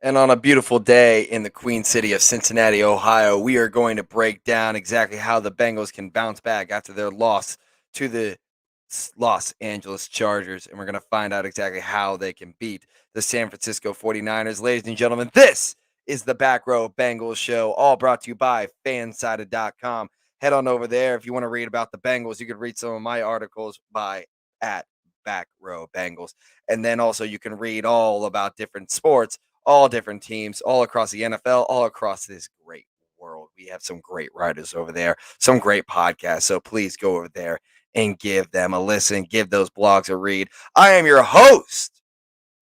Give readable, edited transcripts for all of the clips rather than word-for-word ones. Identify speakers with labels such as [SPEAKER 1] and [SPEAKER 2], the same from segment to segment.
[SPEAKER 1] And on a beautiful day in the Queen City of Cincinnati, Ohio, we are going to break down exactly how the Bengals can bounce back after their loss to the Los Angeles Chargers. And we're going to find out exactly how they can beat the San Francisco 49ers. Ladies and gentlemen, this is the Back Row Bengals Show, all brought to you by fansided.com. Head on over there if you want to read about the Bengals. You can read some of my articles by at Back Row Bengals. And then also you can read all about different sports, all different teams, all across the NFL, all across this great world. We have some great writers over there, some great podcasts. So please go over there and give them a listen, give those blogs a read. I am your host,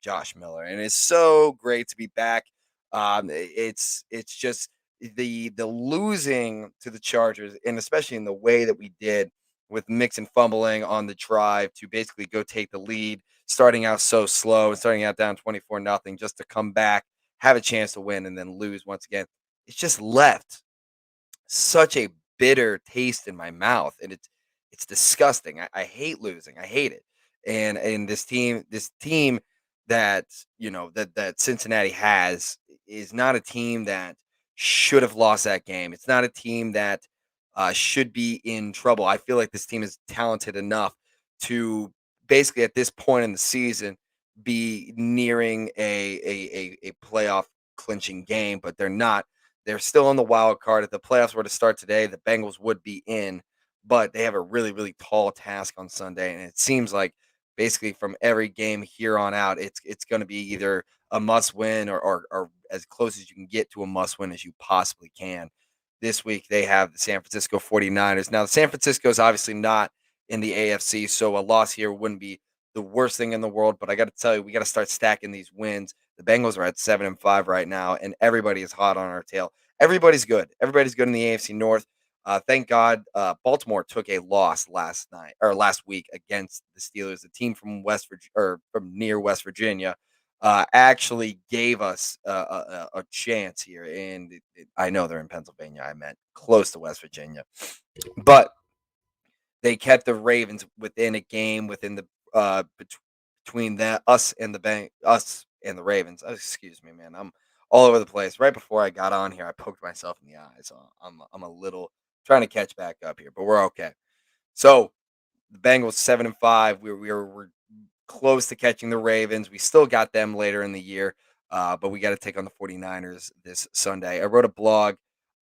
[SPEAKER 1] Josh Miller, and it's so great to be back. It's just the losing to the Chargers, and especially in the way that we did with Mixon fumbling on the drive to basically go take the lead, starting out so slow and starting out down 24-0, just to come back, have a chance to win, and then lose once again. It's just left such a bitter taste in my mouth, and it's disgusting. I hate losing. I hate it. And this team that that Cincinnati has is not a team that should have lost that game. It's not a team that should be in trouble. I feel like this team is talented enough to basically at this point in the season be nearing a playoff clinching game, but they're not. They're still in the wild card. If the playoffs were to start today, the Bengals would be in, but they have a really, really tall task on Sunday. And it seems like basically from every game here on out, it's going to be either a must win or as close as you can get to a must win as you possibly can. This week, they have the San Francisco 49ers. Now, San Francisco is obviously not in the AFC, so a loss here wouldn't be the worst thing in the world. But I got to tell you, we got to start stacking these wins. The Bengals are at 7-5 right now, and everybody is hot on our tail. Everybody's good. Everybody's good in the AFC North. Thank God, Baltimore took a loss last week against the Steelers, the team from West Virginia or from near West Virginia. Actually gave us a chance here, and I know they're in Pennsylvania. I meant close to West Virginia, but they kept the Ravens within a game within the between that us and the Ravens. Excuse me, man. I'm all over the place. Right before I got on here, I poked myself in the eye, so I'm a little trying to catch back up here, but we're okay. So the Bengals 7-5. We're close to catching the Ravens. We still got them later in the year, but we got to take on the 49ers this Sunday. I wrote a blog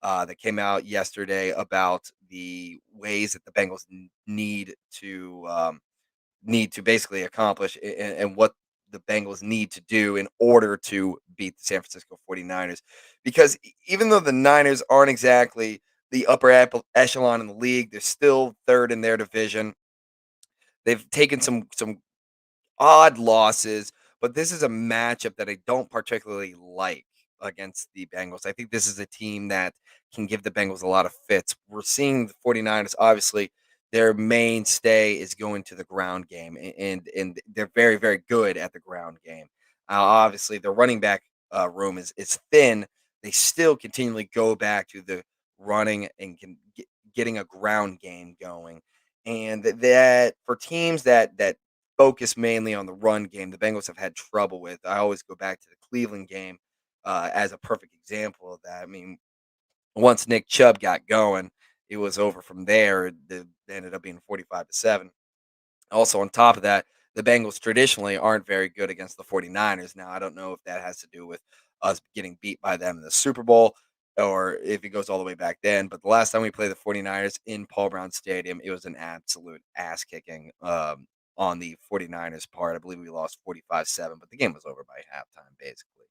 [SPEAKER 1] that came out yesterday about the ways that the Bengals need to basically accomplish and what the Bengals need to do in order to beat the San Francisco 49ers. Because even though the Niners aren't exactly the upper echelon in the league, they're still third in their division. They've taken some odd losses, but this is a matchup that I don't particularly like against the Bengals. I think this is a team that can give the Bengals a lot of fits. We're seeing the 49ers, obviously, their mainstay is going to the ground game, and they're very, very good at the ground game. Obviously, the running back room is thin. They still continually go back to the running and getting a ground game going. And that for teams that focus mainly on the run game, the Bengals have had trouble with. I always go back to the Cleveland game as a perfect example of that. I mean, once Nick Chubb got going, it was over from there. They ended up being 45-7. Also, on top of that, the Bengals traditionally aren't very good against the 49ers. Now, I don't know if that has to do with us getting beat by them in the Super Bowl or if it goes all the way back then. But the last time we played the 49ers in Paul Brown Stadium, it was an absolute ass kicking on the 49ers part. I believe we lost 45-7, but the game was over by halftime, basically.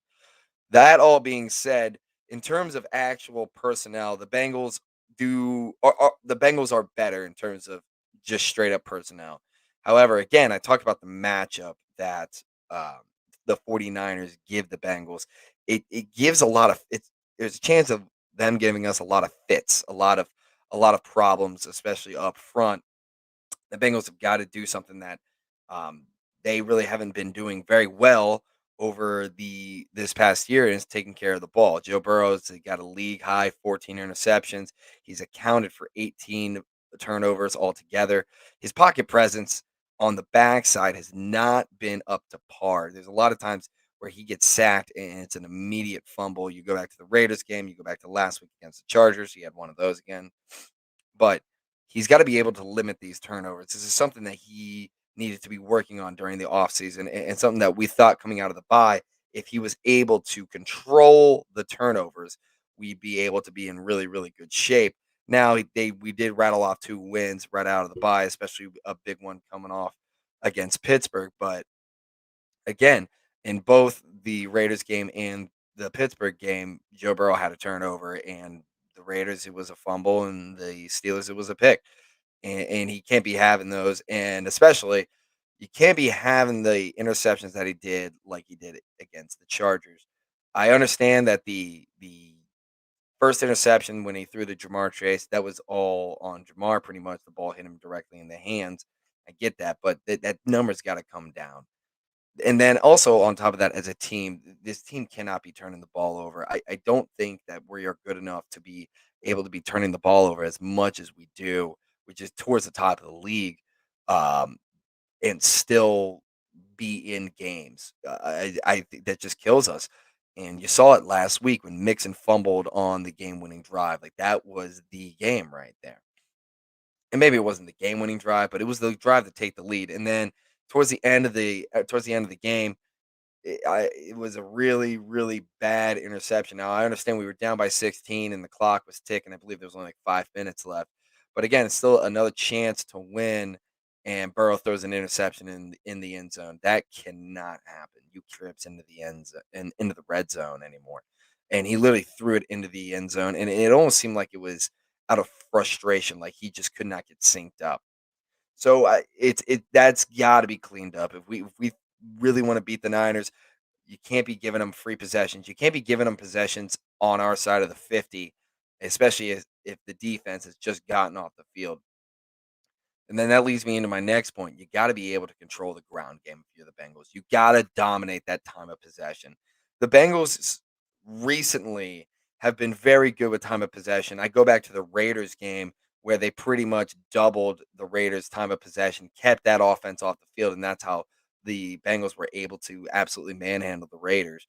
[SPEAKER 1] That all being said, in terms of actual personnel, the Bengals are better in terms of just straight up personnel. However, again, I talked about the matchup that the 49ers give the Bengals. It gives a lot of it's there's a chance of them giving us a lot of fits, a lot of problems, especially up front. The Bengals have got to do something that um, they really haven't been doing very well over the this past year, and it's taking care of the ball. Joe Burrow's got a league high 14 interceptions. He's accounted for 18 turnovers altogether. His pocket presence on the backside has not been up to par. There's a lot of times where he gets sacked and it's an immediate fumble. You go back to the Raiders game, you go back to last week against the Chargers, he had one of those again. But he's got to be able to limit these turnovers. This is something that he needed to be working on during the offseason and something that we thought coming out of the bye, if he was able to control the turnovers, we'd be able to be in really, really good shape. Now we did rattle off 2 wins right out of the bye, especially a big one coming off against Pittsburgh. But again, in both the Raiders game and the Pittsburgh game, Joe Burrow had a turnover, and the Raiders it was a fumble, and the Steelers it was a pick, and he can't be having those, and especially you can't be having the interceptions that he did like he did against the Chargers. I understand that the first interception when he threw the Jamar Chase, that was all on Jamar pretty much. The ball hit him directly in the hands. I get that, but that number's got to come down. And then also on top of that, as a team, this team cannot be turning the ball over. I don't think that we are good enough to be able to be turning the ball over as much as we do, which is towards the top of the league, um, and still be in games. I think that just kills us. And you saw it last week when Mixon fumbled on the game-winning drive. Like that was the game right there. And maybe it wasn't the game-winning drive, but it was the drive to take the lead. And then towards the end of the game, it was a really, really bad interception. Now, I understand we were down by 16 and the clock was ticking. I believe there was only like 5 minutes left. But again, it's still another chance to win, and Burrow throws an interception in the end zone. That cannot happen. You trips into the end zone and into the red zone anymore. And he literally threw it into the end zone, and it almost seemed like it was out of frustration, like he just could not get synced up. So that's got to be cleaned up. If we really want to beat the Niners, you can't be giving them free possessions. You can't be giving them possessions on our side of the 50, especially if the defense has just gotten off the field. And then that leads me into my next point. You got to be able to control the ground game if you're the Bengals. You got to dominate that time of possession. The Bengals recently have been very good with time of possession. I go back to the Raiders game where they pretty much doubled the Raiders' time of possession, kept that offense off the field, and that's how the Bengals were able to absolutely manhandle the Raiders.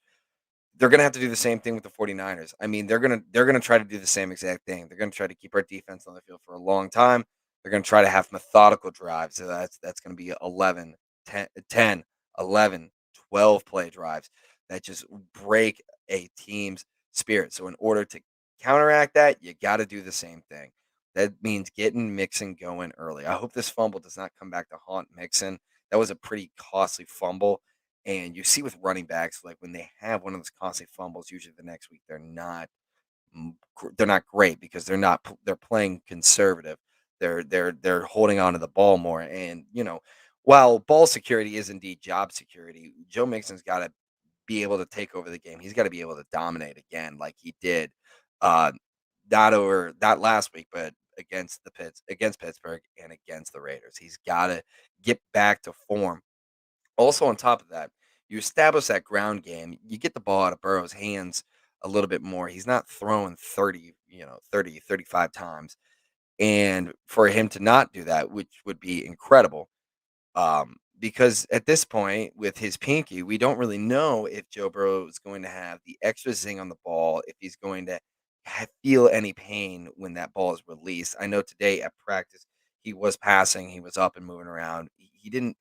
[SPEAKER 1] They're gonna have to do the same thing with the 49ers. I mean, they're gonna try to do the same exact thing. They're gonna try to keep our defense on the field for a long time. They're gonna try to have methodical drives. So that's gonna be 11, 10, 11, 12 play drives that just break a team's spirit. So in order to counteract that, you gotta do the same thing. That means getting Mixon going early. I hope this fumble does not come back to haunt Mixon. That was a pretty costly fumble, and you see with running backs, like when they have one of those costly fumbles, usually the next week they're not great because they're playing conservative. They're holding on to the ball more, and while ball security is indeed job security, Joe Mixon's got to be able to take over the game. He's got to be able to dominate again, like he did, uh, not last week, but against Pittsburgh and against the Raiders. He's got to get back to form. Also, on top of that, you establish that ground game. You get the ball out of Burrow's hands a little bit more. He's not throwing 30, 30, 35 times. And for him to not do that, which would be incredible, because at this point, with his pinky, we don't really know if Joe Burrow is going to have the extra zing on the ball, if he's going to feel any pain when that ball is released. I know today at practice, he was passing, he was up and moving around. He didn't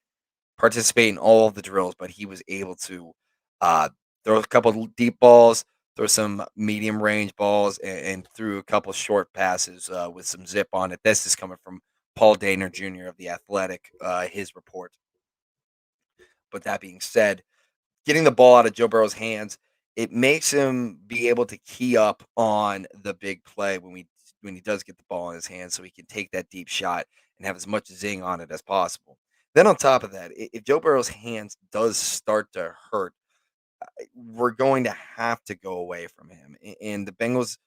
[SPEAKER 1] participate in all of the drills, but he was able to uh, throw a couple deep balls, throw some medium range balls, and threw a couple short passes with some zip on it. This is coming from Paul Dehner Jr. of the Athletic, his report. But that being said, getting the ball out of Joe Burrow's hands, it makes him be able to key up on the big play when he does get the ball in his hands, so he can take that deep shot and have as much zing on it as possible. Then on top of that, if Joe Burrow's hands does start to hurt, we're going to have to go away from him, and the Bengals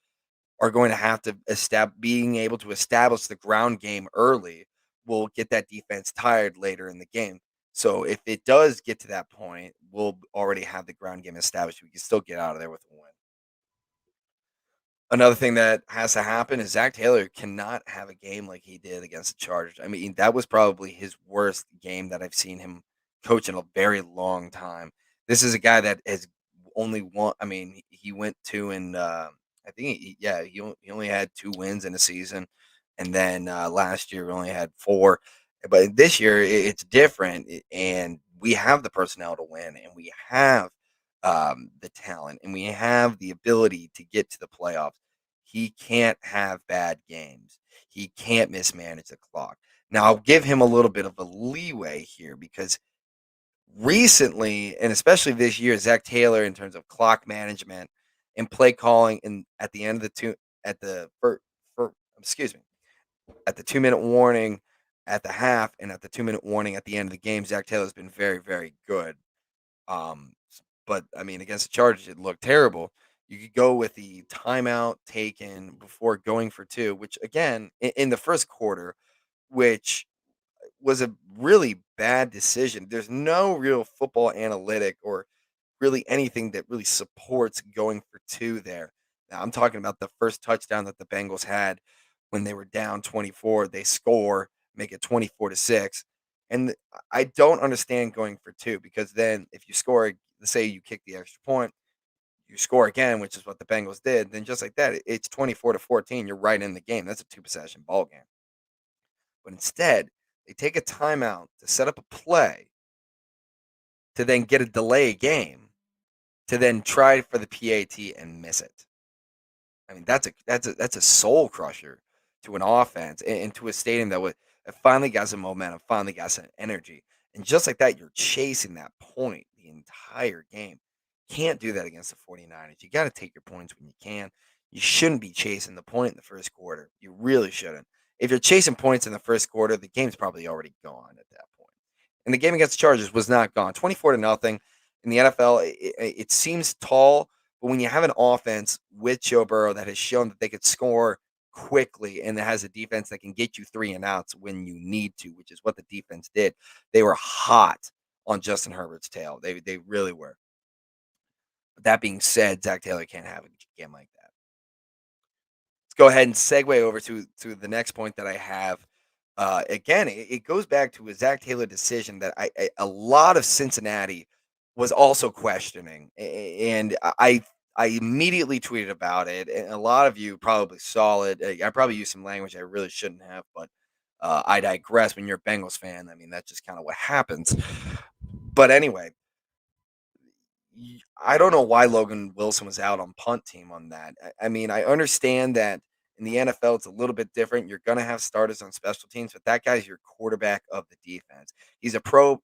[SPEAKER 1] are going to have to being able to establish the ground game early will get that defense tired later in the game. So if it does get to that point, we'll already have the ground game established. We can still get out of there with a win. Another thing that has to happen is Zach Taylor cannot have a game like he did against the Chargers. I mean, that was probably his worst game that I've seen him coach in a very long time. This is a guy that has only won. I mean, he went two and I think yeah, he only had 2 wins in a season, and then last year we only had 4. But this year it's different, and we have the personnel to win, and we have the talent, and we have the ability to get to the playoffs. He can't have bad games. He can't mismanage the clock. Now I'll give him a little bit of a leeway here because recently, and especially this year, Zach Taylor in terms of clock management and play calling, and at the end of the two, at the for excuse me, at the 2 minute warning at the half, and at the 2 minute warning at the end of the game, Zach Taylor's been very, very good. But I mean, against the Chargers, it looked terrible. You could go with the timeout taken before going for two, which again in the first quarter, which was a really bad decision. There's no real football analytic or really anything that really supports going for 2 there. Now, I'm talking about the first touchdown that the Bengals had when they were down 24. They score, make it 24-6. And I don't understand going for 2 because then if you score, let's say you kick the extra point, you score again, which is what the Bengals did, then just like that, it's 24-14. You're right in the game. That's a 2 possession ball game. But instead, they take a timeout to set up a play to then get a delay game to then try for the PAT and miss it. I mean, that's a soul crusher to an offense and to a stadium that finally got some momentum, finally got some energy. And just like that, you're chasing that point the entire game. Can't do that against the 49ers. You got to take your points when you can. You shouldn't be chasing the point in the first quarter. You really shouldn't. If you're chasing points in the first quarter, the game's probably already gone at that point. And the game against the Chargers was not gone. 24-0 in the NFL. It seems tall, but when you have an offense with Joe Burrow that has shown that they could score quickly and that has a defense that can get you 3 and outs when you need to, which is what the defense did. They were hot on Justin Herbert's tail. They really were. But that being said, Zach Taylor can't have a game like that. Let's go ahead and segue over to the next point that I have. Again, it goes back to a Zach Taylor decision that a lot of Cincinnati was also questioning, and I immediately tweeted about it, and a lot of you probably saw it. I probably used some language I really shouldn't have, but I digress. When you're a Bengals fan, I mean that's just kind of what happens. But anyway, I don't know why Logan Wilson was out on punt team on that. I mean, I understand that in the NFL it's a little bit different. You're going to have starters on special teams, but that guy's your quarterback of the defense. He's a pro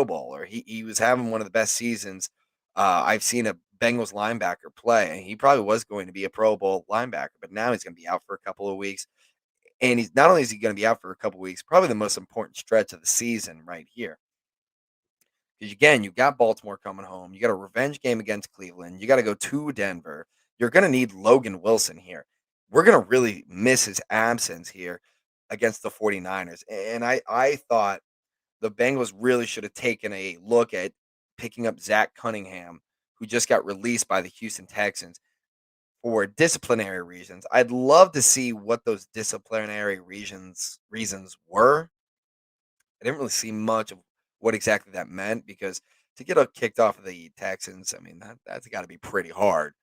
[SPEAKER 1] bowler. He was having one of the best seasons I've seen a Bengals linebacker play. And he probably was going to be a Pro Bowl linebacker, but now he's going to be out for a couple of weeks. And he's not only is he going to be out for a couple of weeks, probably the most important stretch of the season right here. Because again, you got Baltimore coming home. You got a revenge game against Cleveland. You got to go to Denver. You're going to need Logan Wilson here. We're going to really miss his absence here against the 49ers. And I thought the Bengals really should have taken a look at picking up Zach Cunningham, who just got released by the Houston Texans for disciplinary reasons. I'd love to see what those disciplinary reasons were. I didn't really see much of what exactly that meant because to get kicked off of the Texans, I mean that's got to be pretty hard.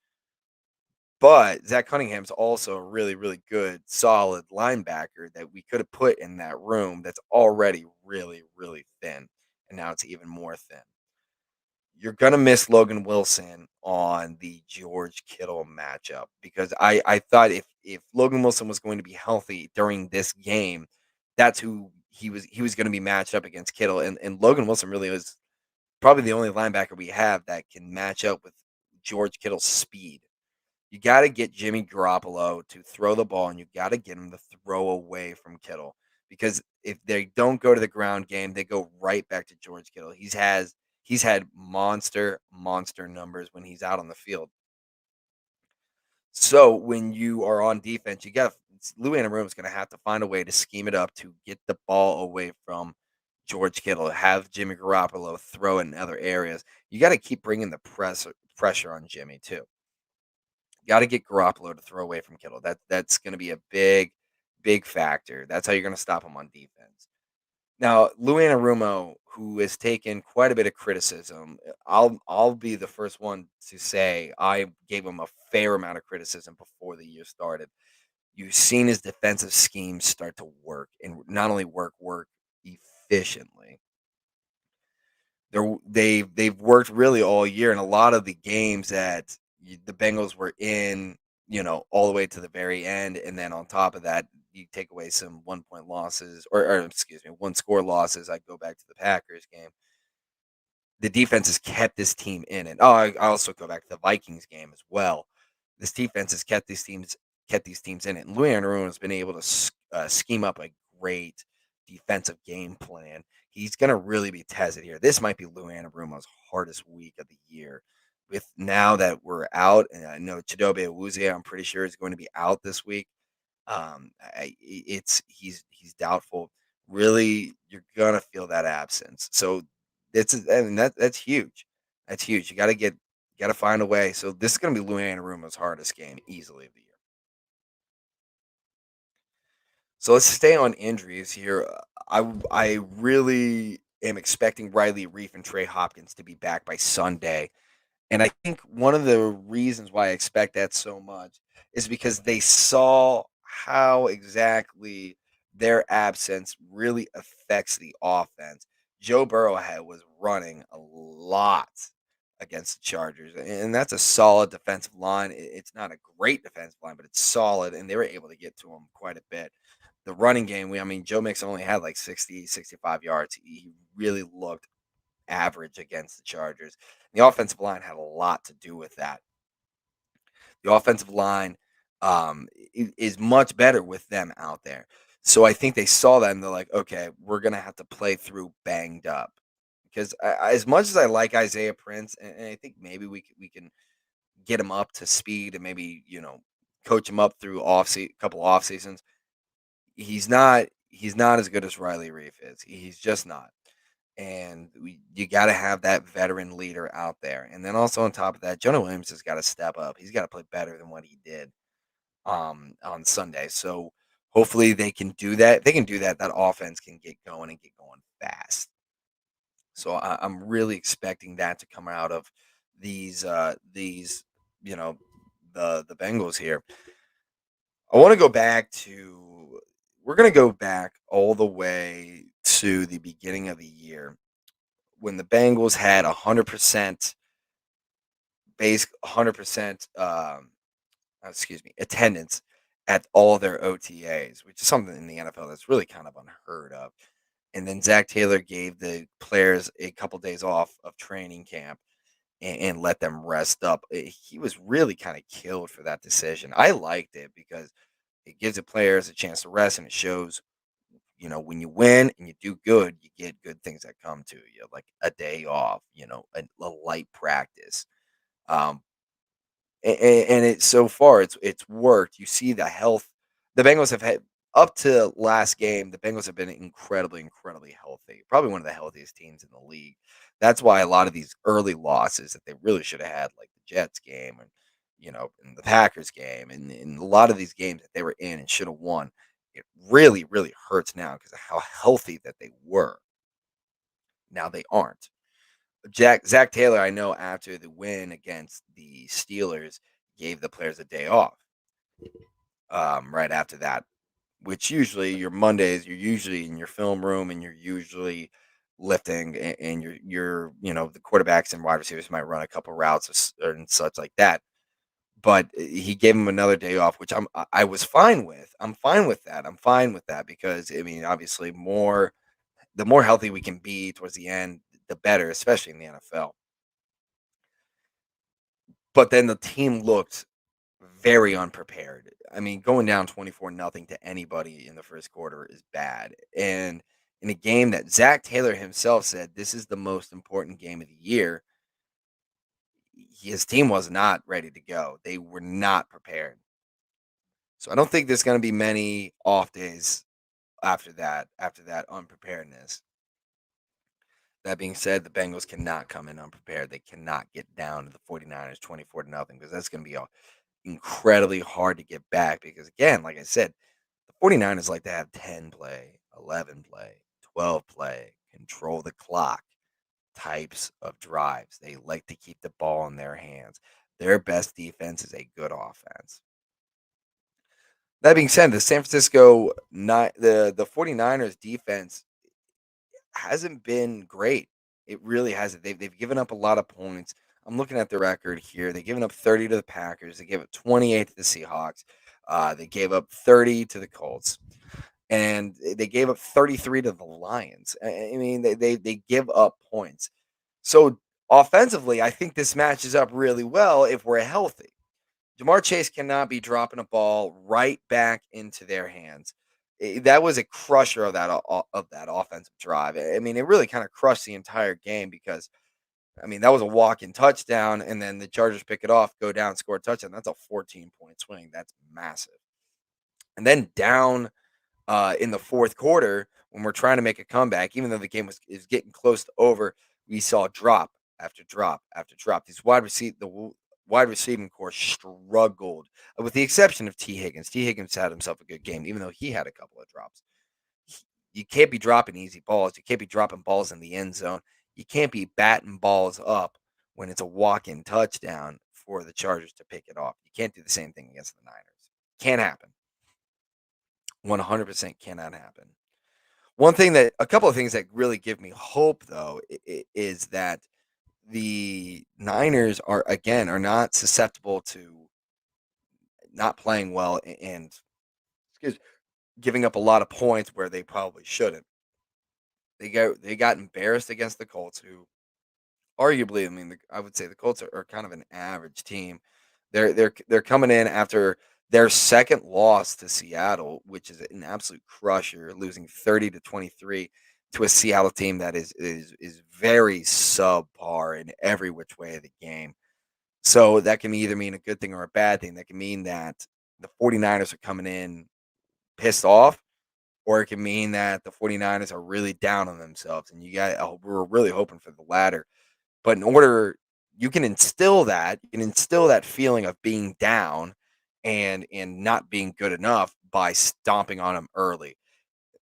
[SPEAKER 1] But Zach Cunningham's also a really, really good, solid linebacker that we could have put in that room that's already really, really thin, and now it's even more thin. You're gonna miss Logan Wilson on the George Kittle matchup because I thought if Logan Wilson was going to be healthy during this game, that's who he was going to be matched up against Kittle, and Logan Wilson really was probably the only linebacker we have that can match up with George Kittle's speed. You got to get Jimmy Garoppolo to throw the ball, and you got to get him to throw away from Kittle because if they don't go to the ground game, they go right back to George Kittle. He's had monster numbers when he's out on the field. So when you are on defense, you got Lou Anarumo is going to have to find a way to scheme it up to get the ball away from George Kittle, have Jimmy Garoppolo throw it in other areas. You got to keep bringing the pressure on Jimmy too. Got to get Garoppolo to throw away from Kittle. That's going to be a big factor. That's how you're going to stop him on defense. Now, Lou Anarumo, who has taken quite a bit of criticism. I'll be the first one to say I gave him a fair amount of criticism before the year started. You've seen his defensive schemes start to work, and not only work efficiently. They've worked really all year, and a lot of the games that the Bengals were in, all the way to the very end, and then on top of that, you take away some 1 point losses, or excuse me, one score losses. I go back to the Packers game. The defense has kept this team in it. Oh, I also go back to the Vikings game as well. This defense has kept these teams in it, and Louis Aaron has been able to scheme up a great defensive game plan. He's going to really be tested here. This might be Lou Anarumo's hardest week of the year. With now that we're out, and I know Chidobe Awuzie, I'm pretty sure is going to be out this week. He's doubtful. Really, you're gonna feel that absence. So that's huge. That's huge. You gotta find a way. So this is gonna be Lou Anarumo's hardest game easily of the year. So let's stay on injuries here. I really am expecting Riley Reef and Trey Hopkins to be back by Sunday. And I think one of the reasons why I expect that so much is because they saw how exactly their absence really affects the offense. Joe Burrow was running a lot against the Chargers, and that's a solid defensive line. It's not a great defensive line, but it's solid, and they were able to get to him quite a bit. The running game, I mean, Joe Mixon only had like 60, 65 yards. He really looked average against the Chargers. The offensive line had a lot to do with that. The offensive line is much better with them out there. So I think they saw that and they're like, okay, we're gonna have to play through banged up. Because as much as I like Isaiah Prince, and I think maybe we can get him up to speed and maybe coach him up through couple off seasons. He's not as good as Riley Reef is. He's just not. And you got to have that veteran leader out there. And then also on top of that, Jonah Williams has got to step up. He's got to play better than what he did on Sunday. So hopefully they can do that. If they can do that, that offense can get going and get going fast. So I'm really expecting that to come out of these you know the Bengals here. I want to go back to we're going to go back all the way to the beginning of the year when the Bengals had 100% 100% excuse me, attendance at all their OTAs, which is something in the NFL that's really kind of unheard of. And then Zach Taylor gave the players a couple days off of training camp and let them rest up. He was really kind of killed for that decision. I liked it because it gives the players a chance to rest and it shows, when you win and you do good, you get good things that come to you, like a day off, a light practice. Um, and it so far it's worked. You see the health the Bengals have had up to last game. The Bengals have been incredibly healthy. Probably one of the healthiest teams in the league. That's why a lot of these early losses that they really should have had, like the Jets game and and the Packers game, and a lot of these games that they were in and should have won. It really hurts now because of how healthy that they were. Now they aren't. Zach Taylor, I know after the win against the Steelers, gave the players a day off. Right after that, which usually your Mondays, you're usually in your film room and you're usually lifting, and you're the quarterbacks and wide receivers might run a couple routes and such like that. But he gave him another day off, which I was fine with. I'm fine with that. I'm fine with that because I mean, obviously, the more healthy we can be towards the end, the better, especially in the NFL. But then the team looked very unprepared. I mean, going down 24 nothing to anybody in the first quarter is bad. And in a game that Zach Taylor himself said this is the most important game of the year, his team was not ready to go. They were not prepared. So I don't think there's going to be many off days after that unpreparedness. That being said, the Bengals cannot come in unprepared. They cannot get down to the 49ers 24 to nothing because that's going to be incredibly hard to get back because again, like I said, the 49ers like to have 10 play, 11 play, 12 play control the clock types of drives. They like to keep the ball in their hands. Their best defense is a good offense. That being said, the San Francisco not the 49ers defense hasn't been great. It really hasn't. They've given up a lot of points. I'm looking at the record here. They've given up 30 to the Packers. They gave up 28 to the Seahawks. They gave up 30 to the Colts, and they gave up 33 to the Lions. I mean, they give up points. So offensively, I think this matches up really well if we're healthy. Jamar Chase cannot be dropping a ball right back into their hands. That was a crusher of that offensive drive. I mean, it really kind of crushed the entire game because I mean that was a walk-in touchdown, and then the Chargers pick it off, go down, score a touchdown. That's a 14-point swing. That's massive. And then down in the fourth quarter, when we're trying to make a comeback, even though the game was is getting close to over, we saw drop after drop after drop. These wide receiving core struggled, with the exception of T. Higgins. T. Higgins had himself a good game, even though he had a couple of drops. You can't be dropping easy balls. You can't be dropping balls in the end zone. You can't be batting balls up when it's a walk-in touchdown for the Chargers to pick it off. You can't do the same thing against the Niners. Can't happen. 100% cannot happen. A couple of things that really give me hope, though, is that the Niners are not susceptible to not playing well and excuse, giving up a lot of points where they probably shouldn't. They got embarrassed against the Colts, who arguably, I mean, I would say the Colts are kind of an average team. They're coming in after their second loss to Seattle, which is an absolute crusher, losing 30-23 to a Seattle team that is very subpar in every which way of the game. So that can either mean a good thing or a bad thing. That can mean that the 49ers are coming in pissed off, or it can mean that the 49ers are really down on themselves. And we're really hoping for the latter. But in order you can instill that feeling of being down and not being good enough by stomping on them early.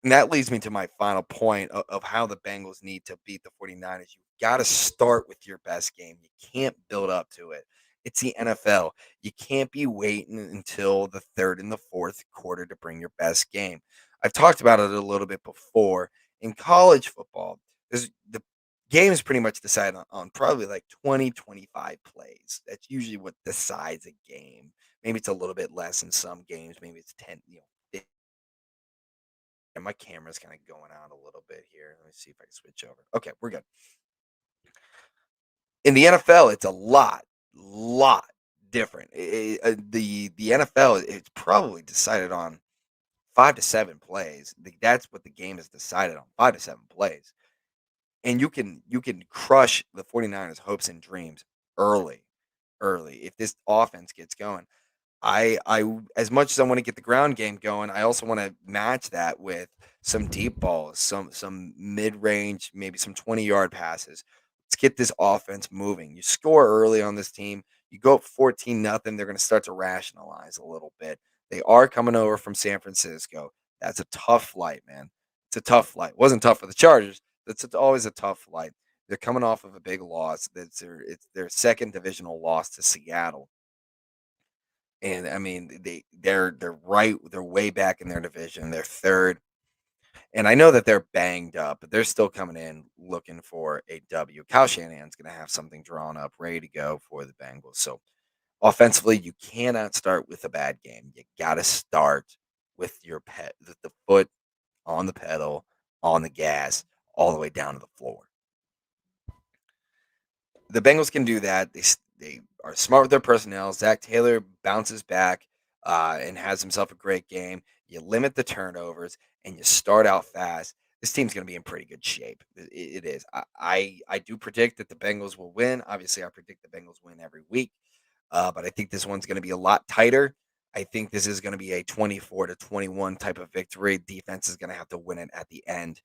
[SPEAKER 1] And that leads me to my final point of how the Bengals need to beat the 49ers. You've got to start with your best game. You can't build up to it. It's the NFL. You can't be waiting until the third and the fourth quarter to bring your best game. I've talked about it a little bit before. In college football, the game is pretty much decided on probably like 20, 25 plays. That's usually what decides a game. Maybe it's a little bit less in some games. Maybe it's 10, and my camera's kind of going out a little bit here. Let me see if I can switch over. Okay, we're good. In the NFL, it's a lot different. The NFL, it's probably decided on 5 to 7 plays. That's what the game is decided on, 5 to 7 plays. And you can crush the 49ers' hopes and dreams early, early if this offense gets going. As much as I want to get the ground game going, I also want to match that with some deep balls, some mid-range, maybe some 20-yard passes. Let's get this offense moving. You score early on this team, you go up 14 nothing, they're going to start to rationalize a little bit. They are coming over from San Francisco. That's a tough flight, man. It's a tough flight. It wasn't tough for the Chargers. Always a tough flight. They're coming off of a big loss. It's their second divisional loss to Seattle. And I mean, they're way back in their division. They're third. And I know that they're banged up, but they're still coming in looking for a W. Kyle Shanahan's going to have something drawn up, ready to go for the Bengals. So offensively, you cannot start with a bad game. You got to start with the foot on the pedal, on the gas, all the way down to the floor. The Bengals can do that. They are smart with their personnel. Zach Taylor bounces back and has himself a great game. You limit the turnovers and you start out fast. This team's going to be in pretty good shape. It is. I do predict that the Bengals will win. Obviously, I predict the Bengals win every week, but I think this one's going to be a lot tighter. I think this is going to be a 24-21 type of victory. Defense is going to have to win it at the end.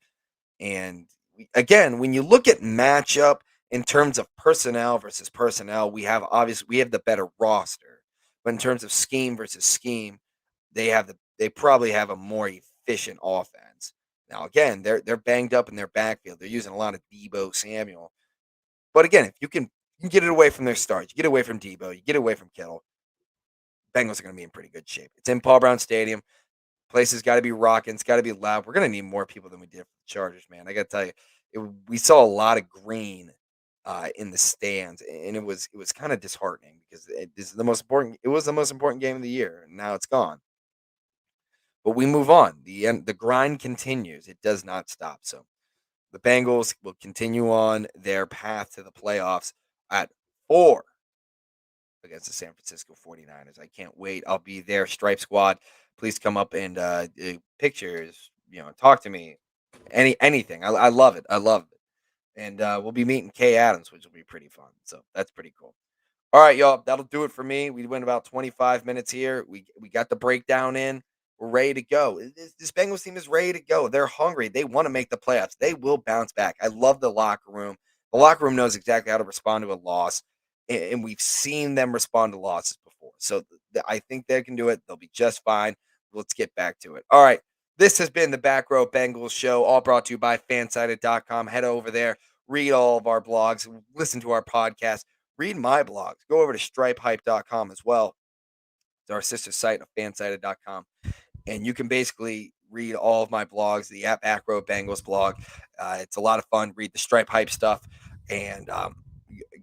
[SPEAKER 1] And again, when you look at matchup in terms of personnel versus personnel, we have the better roster. But in terms of scheme versus scheme, they probably have a more efficient offense. Now again, they're banged up in their backfield. They're using a lot of Debo Samuel. But again, if you can get it away from their stars, you get away from Debo, you get away from Kittle, Bengals are going to be in pretty good shape. It's in Paul Brown Stadium. Place has got to be rocking. It's got to be loud. We're going to need more people than we did for the Chargers, man. I got to tell you, we saw a lot of green in the stands, and it was kind of disheartening because this is the most important. It was the most important game of the year, and now it's gone. But we move on. The grind continues. It does not stop. So the Bengals will continue on their path to the playoffs at 4 against the San Francisco 49ers. I can't wait. I'll be there. Stripe Squad, please come up and pictures, talk to me. Anything. I love it. I love it. And we'll be meeting Kay Adams, which will be pretty fun. So that's pretty cool. All right, y'all. That'll do it for me. We went about 25 minutes here. We got the breakdown in. We're ready to go. This Bengals team is ready to go. They're hungry. They want to make the playoffs. They will bounce back. I love the locker room. The locker room knows exactly how to respond to a loss, and we've seen them respond to losses before. So I think they can do it. They'll be just fine. Let's get back to it. All right. This has been the Back Row Bengals show, all brought to you by fansided.com. Head over there, read all of our blogs, listen to our podcast, read my blogs. Go over to stripehype.com as well. It's our sister site of fansided.com. And you can basically read all of my blogs, the Back Row Bengals blog. It's a lot of fun. Read the Stripe Hype stuff and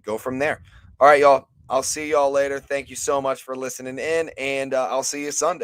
[SPEAKER 1] go from there. All right, y'all. I'll see y'all later. Thank you so much for listening in, and I'll see you Sunday.